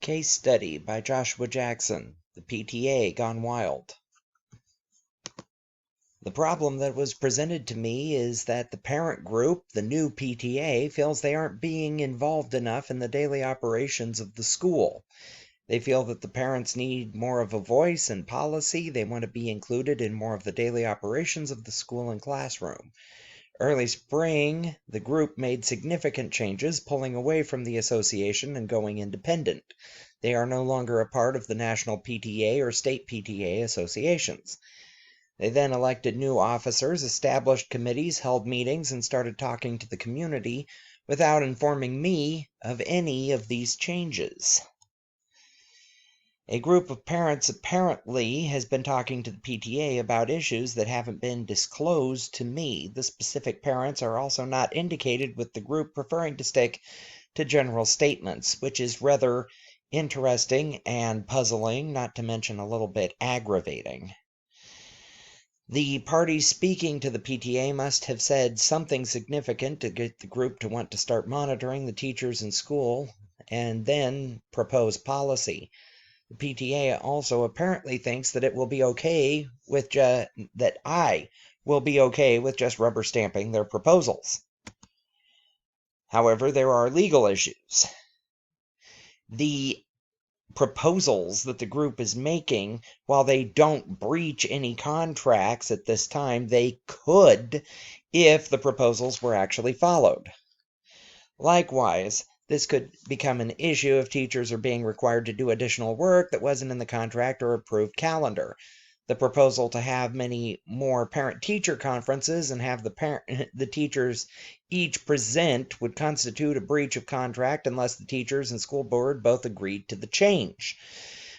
Case study by Joshua Jackson, the PTA Gone Wild. The problem that was presented to me is that the parent group, the new PTA, feels they aren't being involved enough in the daily operations of the school. They feel that the parents need more of a voice and policy. They want to be included in more of the daily operations of the school and classroom. Early spring, the group made significant changes, pulling away from the association and going independent. They are no longer a part of the national PTA or state PTA associations. They then elected new officers, established committees, held meetings, and started talking to the community without informing me of any of these changes. A group of parents apparently has been talking to the PTA about issues that haven't been disclosed to me. The specific parents are also not indicated, with the group preferring to stick to general statements, which is rather interesting and puzzling, not to mention a little bit aggravating. The parties speaking to the PTA must have said something significant to get the group to want to start monitoring the teachers in school and then propose policy. The PTA also apparently thinks that it will be okay with that I will be okay with just rubber stamping their proposals. However, there are legal issues. The proposals that the group is making, while they don't breach any contracts at this time, they could if the proposals were actually followed. Likewise, this could become an issue if teachers are being required to do additional work that wasn't in the contract or approved calendar. The proposal to have many more parent-teacher conferences and have the teachers each present would constitute a breach of contract unless the teachers and school board both agreed to the change,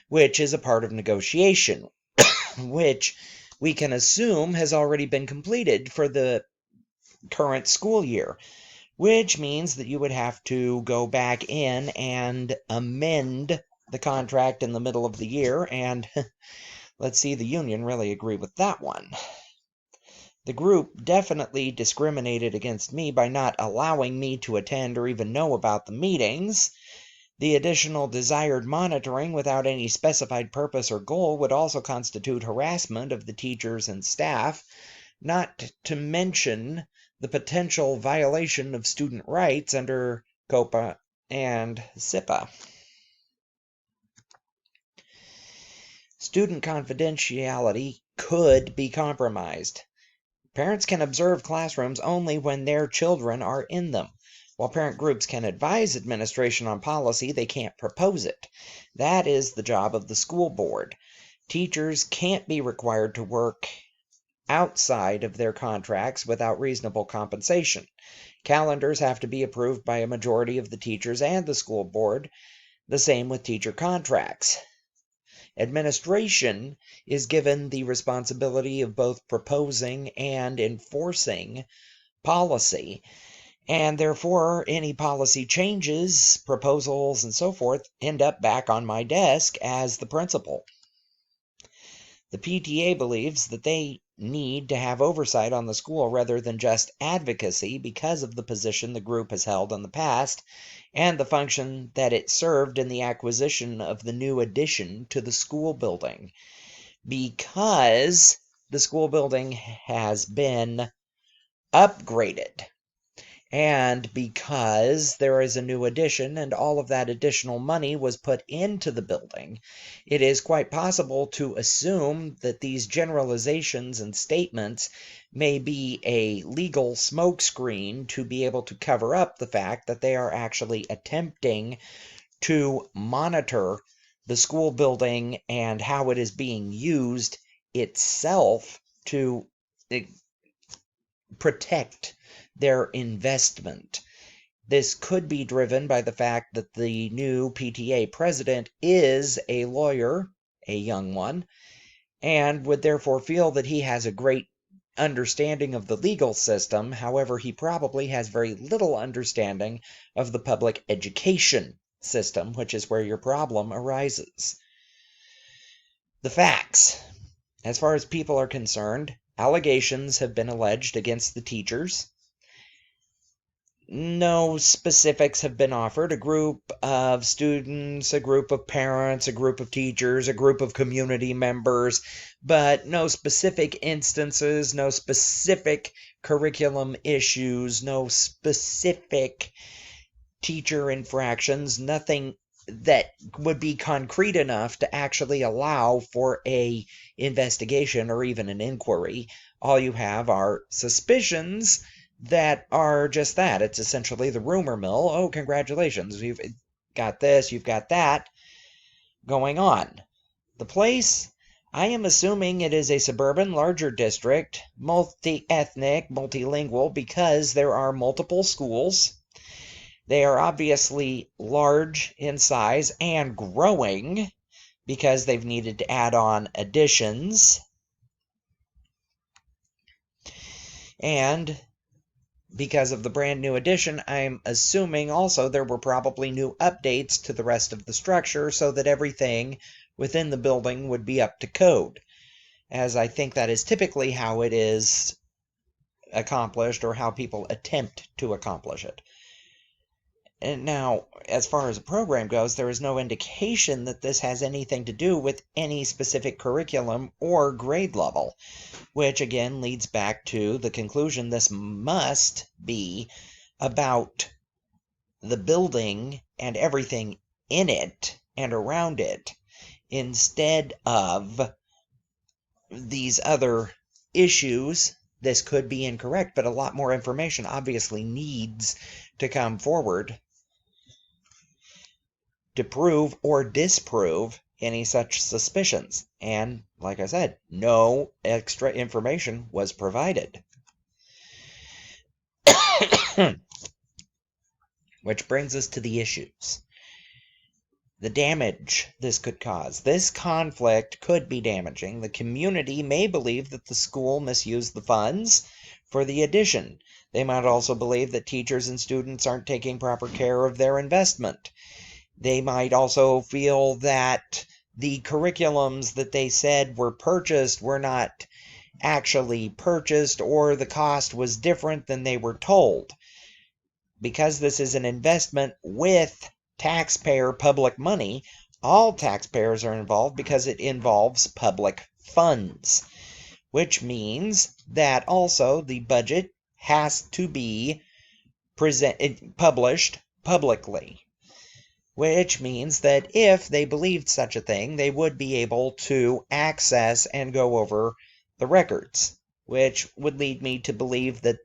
which is a part of negotiation, which we can assume has already been completed for the current school year, which means that you would have to go back in and amend the contract in the middle of the year, and let's see the union really agree with that one. The group definitely discriminated against me by not allowing me to attend or even know about the meetings. The additional desired monitoring without any specified purpose or goal would also constitute harassment of the teachers and staff, not to mention the potential violation of student rights under COPA and SIPA. Student confidentiality could be compromised. Parents can observe classrooms only when their children are in them. While parent groups can advise administration on policy, they can't propose it. That is the job of the school board. Teachers can't be required to work outside of their contracts without reasonable compensation. Calendars have to be approved by a majority of the teachers and the school board. The same with teacher contracts. Administration is given the responsibility of both proposing and enforcing policy, and therefore any policy changes, proposals, and so forth end up back on my desk as the principal. The PTA believes that they need to have oversight on the school rather than just advocacy because of the position the group has held in the past and the function that it served in the acquisition of the new addition to the school building. Because the school building has been upgraded, and because there is a new addition and all of that additional money was put into the building, it is quite possible to assume that these generalizations and statements may be a legal smokescreen to be able to cover up the fact that they are actually attempting to monitor the school building and how it is being used itself to protect their investment. This could be driven by the fact that the new PTA president is a lawyer, a young one, and would therefore feel that he has a great understanding of the legal system. However, he probably has very little understanding of the public education system, which is where your problem arises. The facts. As far as people are concerned, allegations have been alleged against the teachers. No specifics have been offered. A group of students, a group of parents, a group of teachers, a group of community members, but no specific instances, no specific curriculum issues, no specific teacher infractions, nothing that would be concrete enough to actually allow for a investigation or even an inquiry. All you have are suspicions that are just that. It's essentially the rumor mill. Oh, congratulations, you've got this, you've got that going on. The place, I am assuming it is a suburban, larger district, multi-ethnic, multilingual, because there are multiple schools. They are obviously large in size and growing because they've needed to add on additions. And because of the brand new addition, I'm assuming also there were probably new updates to the rest of the structure so that everything within the building would be up to code, as I think that is typically how it is accomplished or how people attempt to accomplish it. And now, as far as the program goes, there is no indication that this has anything to do with any specific curriculum or grade level, which again leads back to the conclusion this must be about the building and everything in it and around it, instead of these other issues. This could be incorrect, but a lot more information obviously needs to come forward to prove or disprove any such suspicions. And, like I said, no extra information was provided. Which brings us to the issues. The damage this could cause. This conflict could be damaging. The community may believe that the school misused the funds for the addition. They might also believe that teachers and students aren't taking proper care of their investment. They might also feel that the curriculums that they said were purchased were not actually purchased, or the cost was different than they were told. Because this is an investment with taxpayer public money, all taxpayers are involved because it involves public funds, which means that also the budget has to be published publicly. Which means that if they believed such a thing, they would be able to access and go over the records, which would lead me to believe that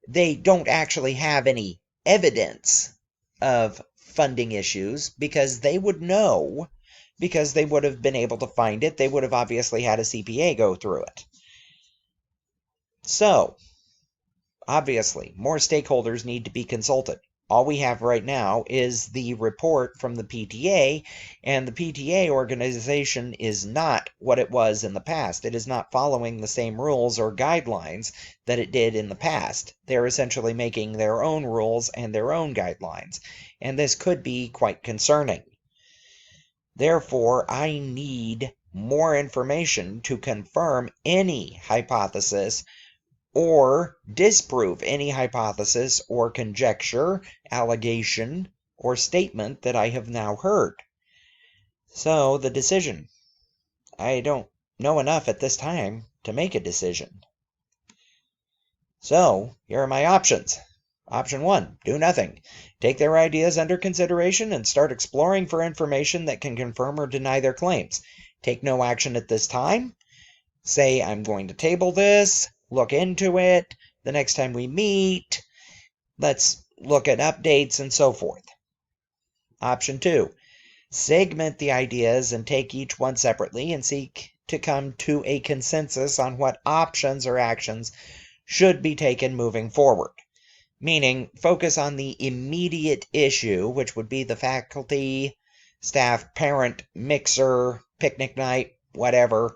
they don't actually have any evidence of funding issues, because they would know, because they would have been able to find it. They would have obviously had a CPA go through it. So, obviously, more stakeholders need to be consulted. All we have right now is the report from the PTA, and the PTA organization is not what it was in the past. It is not following the same rules or guidelines that it did in the past. They're essentially making their own rules and their own guidelines, and this could be quite concerning. Therefore, I need more information to confirm any hypothesis or disprove any hypothesis or conjecture, allegation, or statement that I have now heard. So, the decision. I don't know enough at this time to make a decision. So, here are my options. Option 1, do nothing. Take their ideas under consideration and start exploring for information that can confirm or deny their claims. Take no action at this time. Say, I'm going to table this, look into it, the next time we meet, let's look at updates and so forth. Option 2, segment the ideas and take each one separately and seek to come to a consensus on what options or actions should be taken moving forward. Meaning, focus on the immediate issue, which would be the faculty, staff, parent, mixer, picnic night, whatever,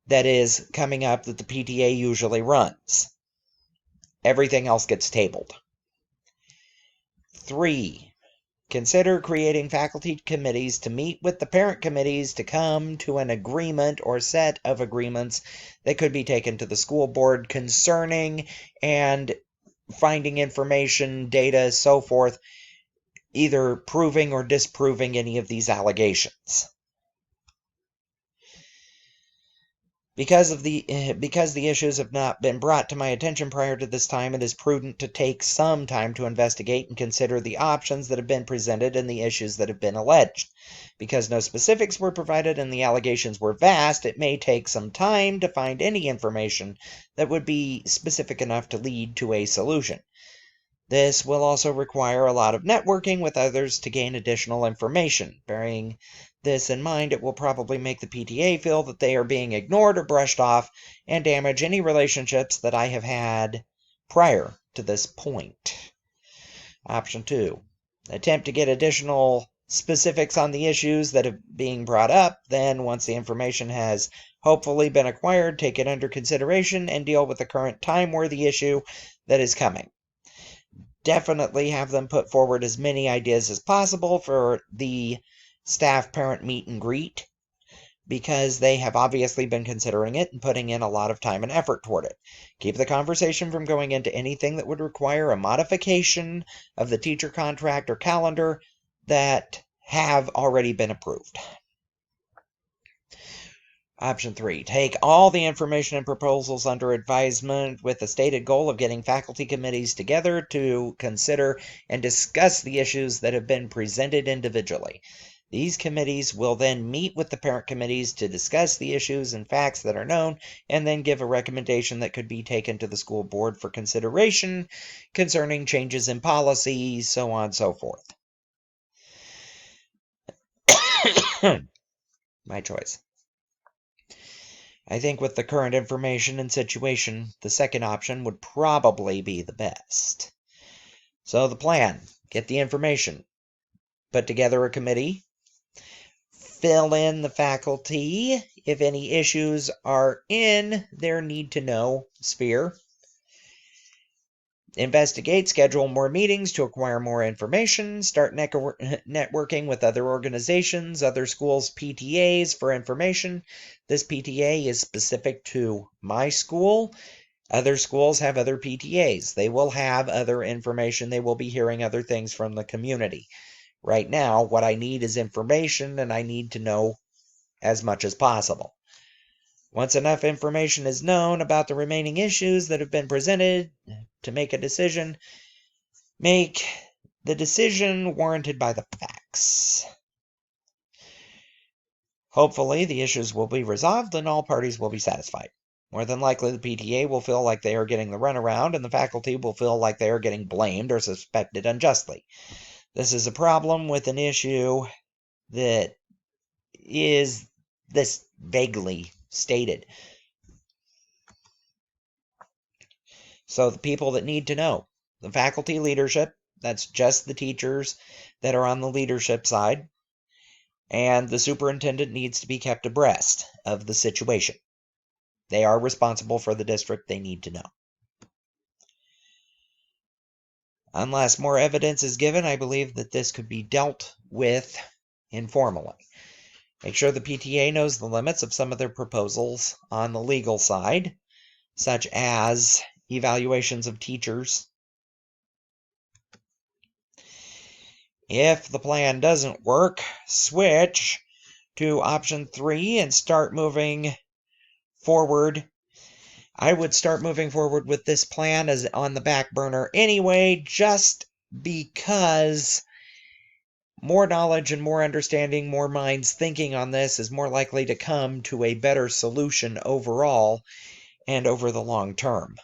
that is coming up that the PTA usually runs. Everything else gets tabled. 3, consider creating faculty committees to meet with the parent committees to come to an agreement or set of agreements that could be taken to the school board concerning and finding information, data, so forth, either proving or disproving any of these allegations. Because the issues have not been brought to my attention prior to this time, it is prudent to take some time to investigate and consider the options that have been presented and the issues that have been alleged. Because no specifics were provided and the allegations were vast, it may take some time to find any information that would be specific enough to lead to a solution. This will also require a lot of networking with others to gain additional information. Bearing this in mind, it will probably make the PTA feel that they are being ignored or brushed off and damage any relationships that I have had prior to this point. Option 2. Attempt to get additional specifics on the issues that are being brought up. Then, once the information has hopefully been acquired, take it under consideration and deal with the current time-worthy issue that is coming. Definitely have them put forward as many ideas as possible for the staff-parent meet and greet, because they have obviously been considering it and putting in a lot of time and effort toward it. Keep the conversation from going into anything that would require a modification of the teacher contract or calendar that have already been approved. Option 3, take all the information and proposals under advisement with the stated goal of getting faculty committees together to consider and discuss the issues that have been presented individually. These committees will then meet with the parent committees to discuss the issues and facts that are known, and then give a recommendation that could be taken to the school board for consideration concerning changes in policy, so on and so forth. My choice. I think with the current information and situation, the second option would probably be the best. So the plan, get the information, put together a committee, fill in the faculty if any issues are in their need-to-know sphere, investigate, schedule more meetings to acquire more information, start networking with other organizations, other schools' PTAs for information. This PTA is specific to my school. Other schools have other PTAs. They will have other information. They will be hearing other things from the community. Right now, what I need is information, and I need to know as much as possible. Once enough information is known about the remaining issues that have been presented to make a decision, make the decision warranted by the facts. Hopefully, the issues will be resolved and all parties will be satisfied. More than likely, the PTA will feel like they are getting the runaround, and the faculty will feel like they are getting blamed or suspected unjustly. This is a problem with an issue that is this vaguely stated. So the people that need to know, the faculty leadership, that's just the teachers that are on the leadership side, and the superintendent needs to be kept abreast of the situation. They are responsible for the district. They need to know. Unless more evidence is given, I believe that this could be dealt with informally. Make sure the PTA knows the limits of some of their proposals on the legal side, such as evaluations of teachers. If the plan doesn't work, switch to option 3 and start moving forward. I would start moving forward with this plan as on the back burner anyway, just because more knowledge and more understanding, more minds thinking on this is more likely to come to a better solution overall and over the long term.